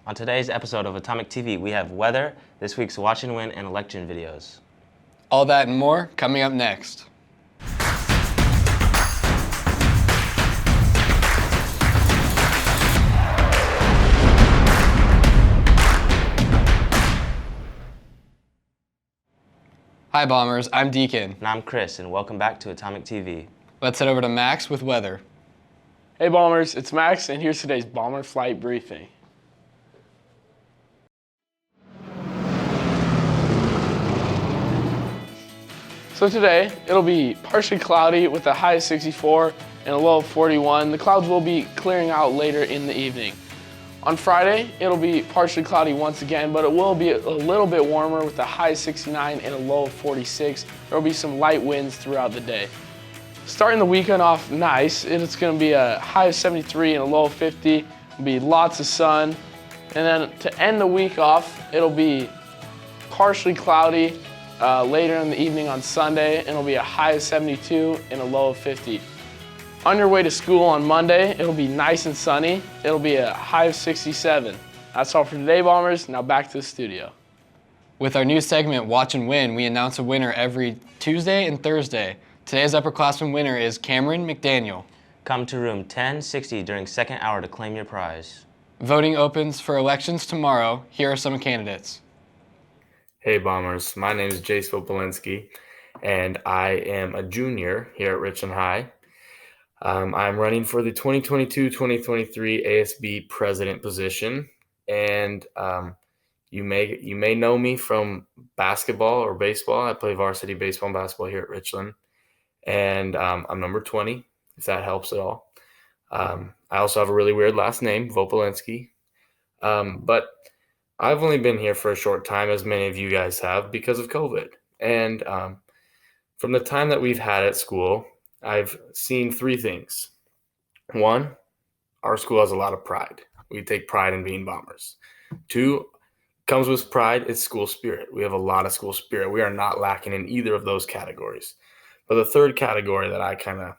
On today's episode of Atomic TV, we have weather, this week's watch and win, and election videos. All that and more coming up next. Hi Bombers, I'm Deacon. And I'm Chris, and welcome back to Atomic TV. Let's head over to Max with weather. Hey Bombers, it's Max, and here's today's Bomber Flight Briefing. So today, it'll be partially cloudy with a high of 64 and a low of 41. The clouds will be clearing out later in the evening. On Friday, it'll be partially cloudy once again, but it will be a little bit warmer with a high of 69 and a low of 46. There will be some light winds throughout the day. Starting the weekend off nice, it's going to be a high of 73 and a low of 50. It'll be lots of sun. And then to end the week off, it'll be partially cloudy later in the evening on Sunday, and it'll be a high of 72 and a low of 50. On your way to school on Monday, it'll be nice and sunny. It'll be a high of 67. That's all for today, Bombers. Now back to the studio. With our new segment, Watch and Win, we announce a winner every Tuesday and Thursday. Today's upperclassman winner is Cameron McDaniel. Come to room 1060 during second hour to claim your prize. Voting opens for elections tomorrow. Here are some candidates. Hey Bombers, my name is Jace Vopolinski, and I am a junior here at Richland High. I'm running for the 2022-2023 ASB president position, and you may know me from basketball or baseball. I play varsity baseball and basketball here at Richland, and I'm number 20, if that helps at all. I also have a really weird last name, Vopolinski, but I've only been here for a short time, as many of you guys have, because of COVID. And from the time that we've had at school, I've seen three things. One, our school has a lot of pride. We take pride in being Bombers. Two, comes with pride, it's school spirit. We have a lot of school spirit. We are not lacking in either of those categories. But the third category that I kind of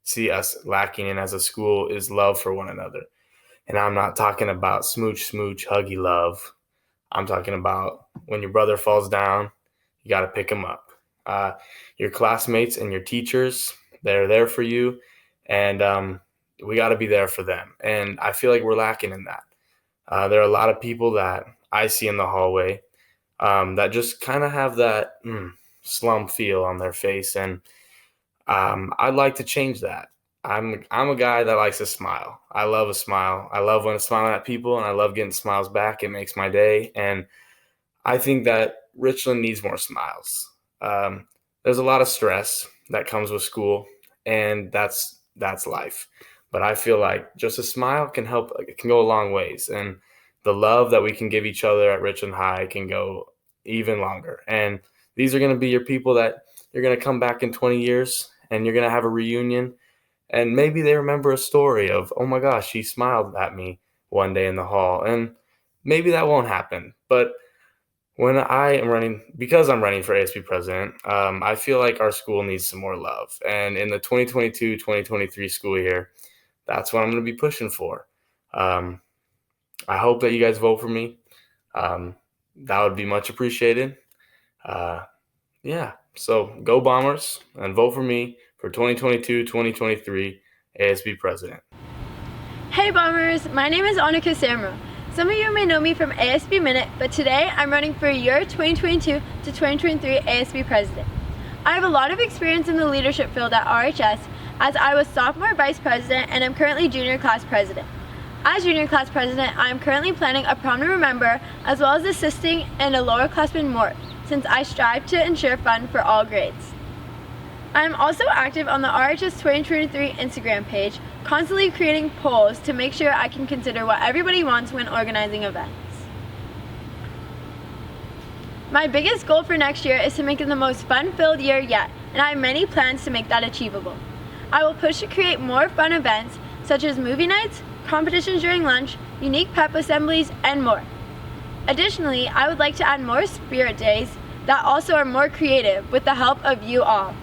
see us lacking in as a school is love for one another. And I'm not talking about smooch, huggy love. I'm talking about when your brother falls down, you got to pick him up. Your classmates and your teachers, they're there for you, and we got to be there for them. And I feel like we're lacking in that. There are a lot of people that I see in the hallway that just kind of have that slump feel on their face, and I'd like to change that. I'm a guy that likes to smile. I love a smile. I love when I'm smiling at people, and I love getting smiles back. It makes my day, and I think that Richland needs more smiles. There's a lot of stress that comes with school, and that's life. But I feel like just a smile can help. It can go a long ways, and the love that we can give each other at Richland High can go even longer. And these are going to be your people that you're going to come back in 20 years, and you're going to have a reunion. And maybe they remember a story of, oh my gosh, she smiled at me one day in the hall. And maybe that won't happen. But when because I'm running for ASB president, I feel like our school needs some more love. And in the 2022-2023 school year, that's what I'm going to be pushing for. I hope that you guys vote for me. That would be much appreciated. So go Bombers and vote for me for 2022-2023 ASB president. Hey Bombers, my name is Annika Samra. Some of you may know me from ASB Minute, but today I'm running for your 2022 to 2023 ASB president. I have a lot of experience in the leadership field at RHS, as I was sophomore vice president and am currently junior class president. As junior class president, I am currently planning a prom to remember, as well as assisting in a lower classman mort, since I strive to ensure fun for all grades. I am also active on the RHS 2023 Instagram page, constantly creating polls to make sure I can consider what everybody wants when organizing events. My biggest goal for next year is to make it the most fun-filled year yet, and I have many plans to make that achievable. I will push to create more fun events, such as movie nights, competitions during lunch, unique pep assemblies, and more. Additionally, I would like to add more spirit days that also are more creative with the help of you all.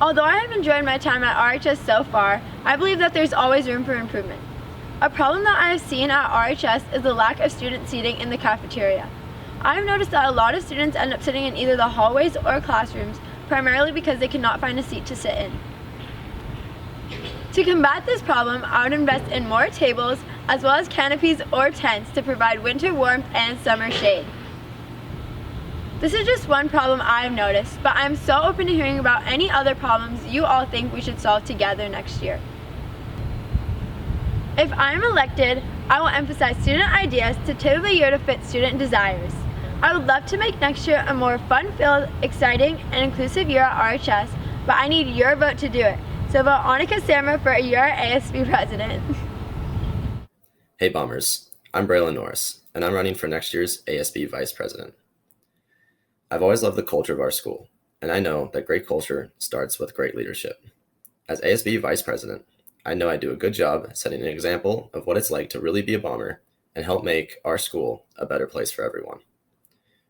Although I have enjoyed my time at RHS so far, I believe that there's always room for improvement. A problem that I have seen at RHS is the lack of student seating in the cafeteria. I have noticed that a lot of students end up sitting in either the hallways or classrooms, primarily because they cannot find a seat to sit in. To combat this problem, I would invest in more tables as well as canopies or tents to provide winter warmth and summer shade. This is just one problem I've noticed, but I'm so open to hearing about any other problems you all think we should solve together next year. If I'm elected, I will emphasize student ideas to tailor the year to fit student desires. I would love to make next year a more fun-filled, exciting, and inclusive year at RHS, but I need your vote to do it. So vote Annika Samra for your ASB president. Hey Bombers, I'm Braylon Norris, and I'm running for next year's ASB Vice President. I've always loved the culture of our school, and I know that great culture starts with great leadership. As ASB Vice President, I know I do a good job setting an example of what it's like to really be a Bomber and help make our school a better place for everyone.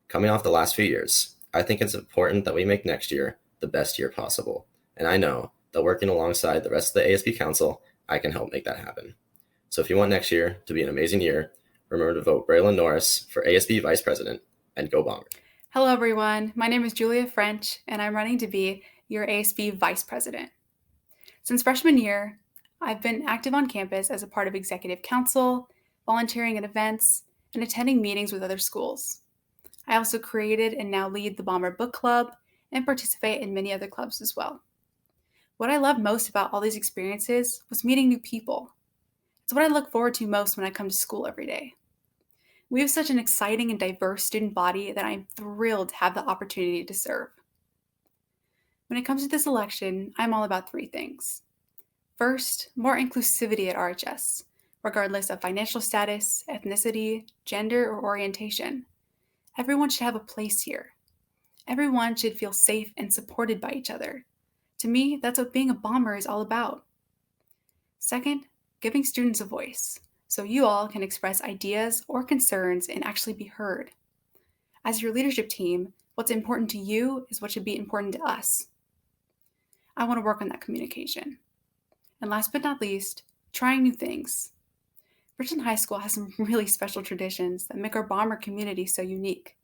Coming off the last few years, I think it's important that we make next year the best year possible, and I know that working alongside the rest of the ASB Council, I can help make that happen. So if you want next year to be an amazing year, remember to vote Braylon Norris for ASB Vice President, and go Bombers. Hello everyone, my name is Julia French and I'm running to be your ASB Vice President. Since freshman year, I've been active on campus as a part of Executive Council, volunteering at events, and attending meetings with other schools. I also created and now lead the Bomber Book Club and participate in many other clubs as well. What I loved most about all these experiences was meeting new people. It's what I look forward to most when I come to school every day. We have such an exciting and diverse student body that I'm thrilled to have the opportunity to serve. When it comes to this election, I'm all about three things. First, more inclusivity at RHS, regardless of financial status, ethnicity, gender, or orientation. Everyone should have a place here. Everyone should feel safe and supported by each other. To me, that's what being a Bomber is all about. Second, giving students a voice, so you all can express ideas or concerns and actually be heard. As your leadership team, what's important to you is what should be important to us. I want to work on that communication. And last but not least, trying new things. Richland High School has some really special traditions that make our Bomber community so unique.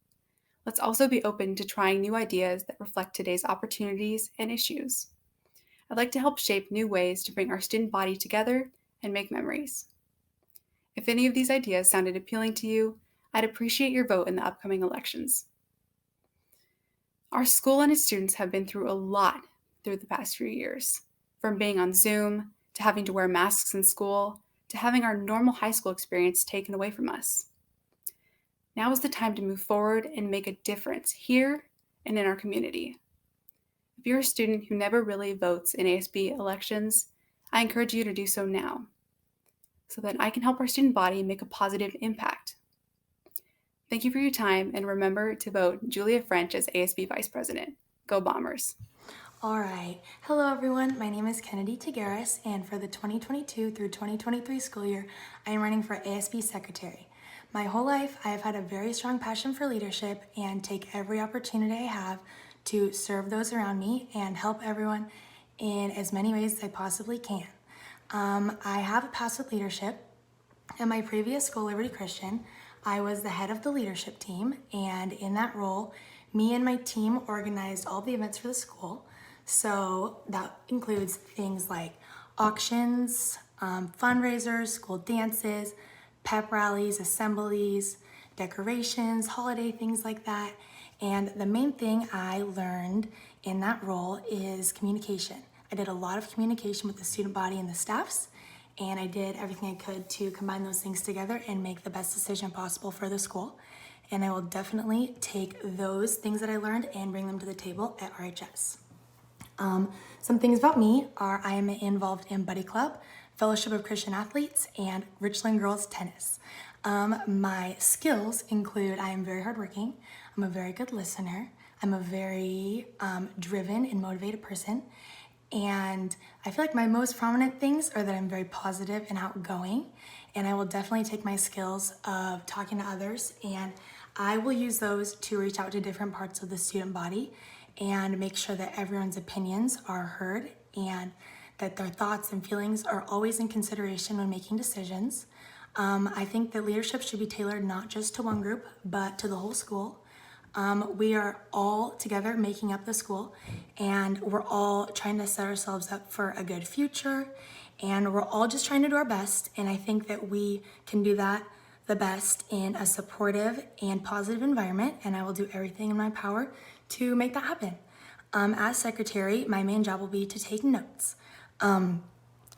Let's also be open to trying new ideas that reflect today's opportunities and issues. I'd like to help shape new ways to bring our student body together and make memories. If any of these ideas sounded appealing to you, I'd appreciate your vote in the upcoming elections. Our school and its students have been through a lot through the past few years, from being on Zoom, to having to wear masks in school, to having our normal high school experience taken away from us. Now is the time to move forward and make a difference here and in our community. If you're a student who never really votes in ASB elections, I encourage you to do so now, so that I can help our student body make a positive impact. Thank you for your time, and remember to vote Julia French as ASB Vice President. Go Bombers! All right. Hello, everyone. My name is Kennedy Tigueras, and for the 2022 through 2023 school year, I am running for ASB Secretary. My whole life, I have had a very strong passion for leadership and take every opportunity I have to serve those around me and help everyone in as many ways as I possibly can. I have a past with leadership. At my previous school, Liberty Christian, I was the head of the leadership team, and in that role, me and my team organized all the events for the school. So that includes things like auctions, fundraisers, school dances, pep rallies, assemblies, decorations, holiday things like that. And the main thing I learned in that role is communication. I did a lot of communication with the student body and the staffs, and I did everything I could to combine those things together and make the best decision possible for the school. And I will definitely take those things that I learned and bring them to the table at RHS. Some things about me are I am involved in Buddy Club, Fellowship of Christian Athletes, and Richland Girls Tennis. My skills include I am very hardworking, I'm a very good listener, I'm a very driven and motivated person, and I feel like my most prominent things are that I'm very positive and outgoing, and I will definitely take my skills of talking to others, and I will use those to reach out to different parts of the student body and make sure that everyone's opinions are heard and that their thoughts and feelings are always in consideration when making decisions. I think that leadership should be tailored not just to one group, but to the whole school. We are all together making up the school, and we're all trying to set ourselves up for a good future, and we're all just trying to do our best, and I think that we can do that the best in a supportive and positive environment, and I will do everything in my power to make that happen. As secretary, my main job will be to take notes.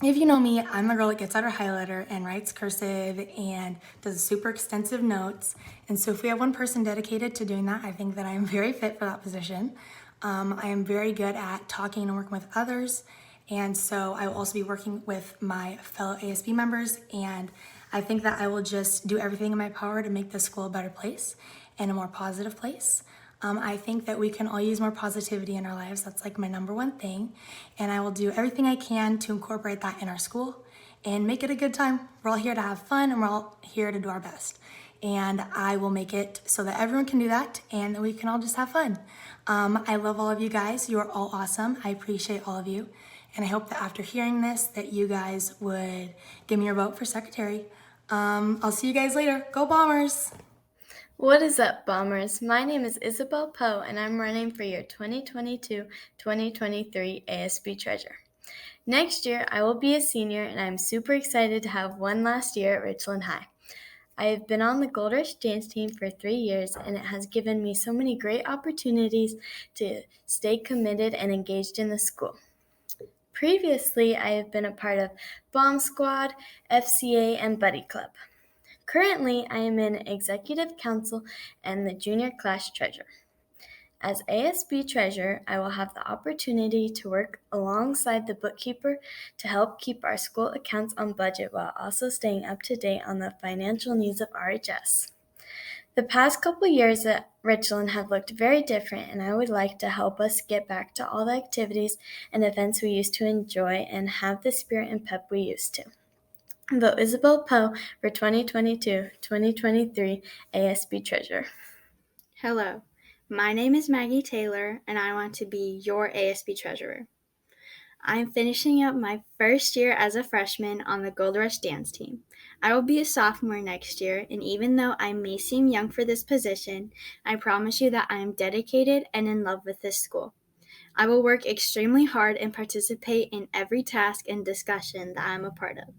If you know me, I'm the girl that gets out her highlighter and writes cursive and does super extensive notes. And so if we have one person dedicated to doing that, I think that I am very fit for that position. I am very good at talking and working with others. And so I will also be working with my fellow ASB members. And I think that I will just do everything in my power to make this school a better place and a more positive place. I think that we can all use more positivity in our lives. That's like my number one thing. And I will do everything I can to incorporate that in our school and make it a good time. We're all here to have fun and we're all here to do our best. And I will make it so that everyone can do that and that we can all just have fun. I love all of you guys. You are all awesome. I appreciate all of you. And I hope that after hearing this, that you guys would give me your vote for secretary. I'll see you guys later. Go Bombers! What is up, Bombers? My name is Isabel Poe, and I'm running for your 2022-2023 ASB Treasurer. Next year, I will be a senior, and I'm super excited to have one last year at Richland High. I have been on the Gold Rush dance team for 3 years, and it has given me so many great opportunities to stay committed and engaged in the school. Previously, I have been a part of Bomb Squad, FCA, and Buddy Club. Currently, I am in Executive Council and the Junior Class Treasurer. As ASB Treasurer, I will have the opportunity to work alongside the bookkeeper to help keep our school accounts on budget while also staying up to date on the financial needs of RHS. The past couple years at Richland have looked very different, and I would like to help us get back to all the activities and events we used to enjoy and have the spirit and pep we used to. Vote Isabel Poe for 2022-2023 ASB Treasurer. Hello, my name is Maggie Taylor, and I want to be your ASB Treasurer. I'm finishing up my first year as a freshman on the Gold Rush dance team. I will be a sophomore next year, and even though I may seem young for this position, I promise you that I am dedicated and in love with this school. I will work extremely hard and participate in every task and discussion that I am a part of.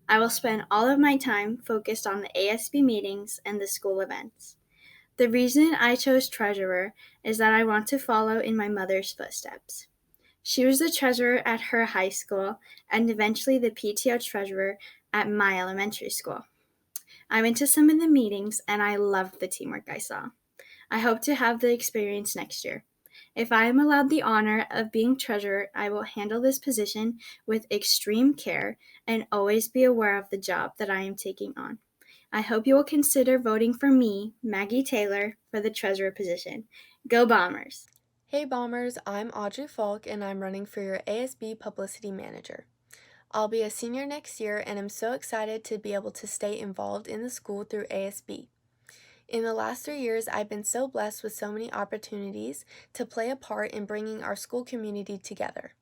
I will spend all of my time focused on the ASB meetings and the school events. The reason I chose treasurer is that I want to follow in my mother's footsteps. She was the treasurer at her high school and eventually the PTO treasurer at my elementary school. I went to some of the meetings and I loved the teamwork I saw. I hope to have the experience next year. If I am allowed the honor of being treasurer, I will handle this position with extreme care and always be aware of the job that I am taking on. I hope you will consider voting for me, Maggie Taylor, for the treasurer position. Go Bombers! Hey Bombers, I'm Audrey Faulk and I'm running for your ASB Publicity Manager. I'll be a senior next year and I'm so excited to be able to stay involved in the school through ASB. In the last 3 years, I've been so blessed with so many opportunities to play a part in bringing our school community together.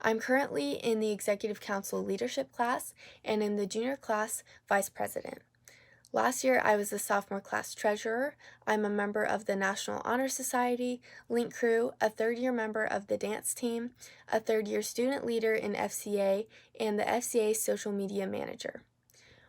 I'm currently in the Executive Council Leadership class and in the Junior Class Vice President. Last year, I was the Sophomore Class Treasurer. I'm a member of the National Honor Society, Link Crew, a third-year member of the dance team, a third-year student leader in FCA, and the FCA Social Media Manager.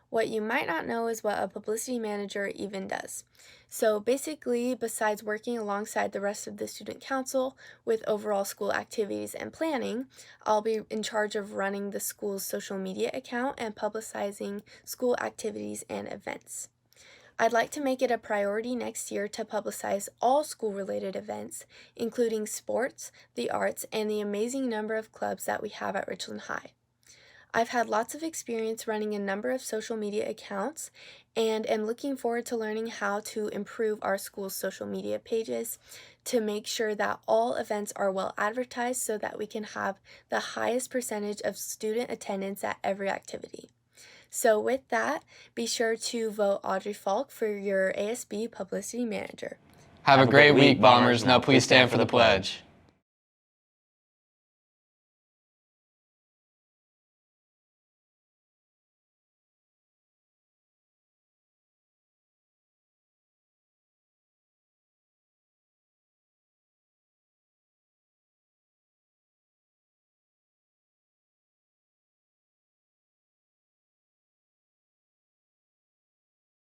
What you might not know is what a publicity manager even does. So basically, besides working alongside the rest of the student council with overall school activities and planning, I'll be in charge of running the school's social media account and publicizing school activities and events. I'd like to make it a priority next year to publicize all school-related events, including sports, the arts, and the amazing number of clubs that we have at Richland High. I've had lots of experience running a number of social media accounts and am looking forward to learning how to improve our school's social media pages to make sure that all events are well advertised so that we can have the highest percentage of student attendance at every activity. So with that, be sure to vote Audrey Faulk for your ASB Publicity Manager. Have a great week, Bombers. Now please stand for the pledge.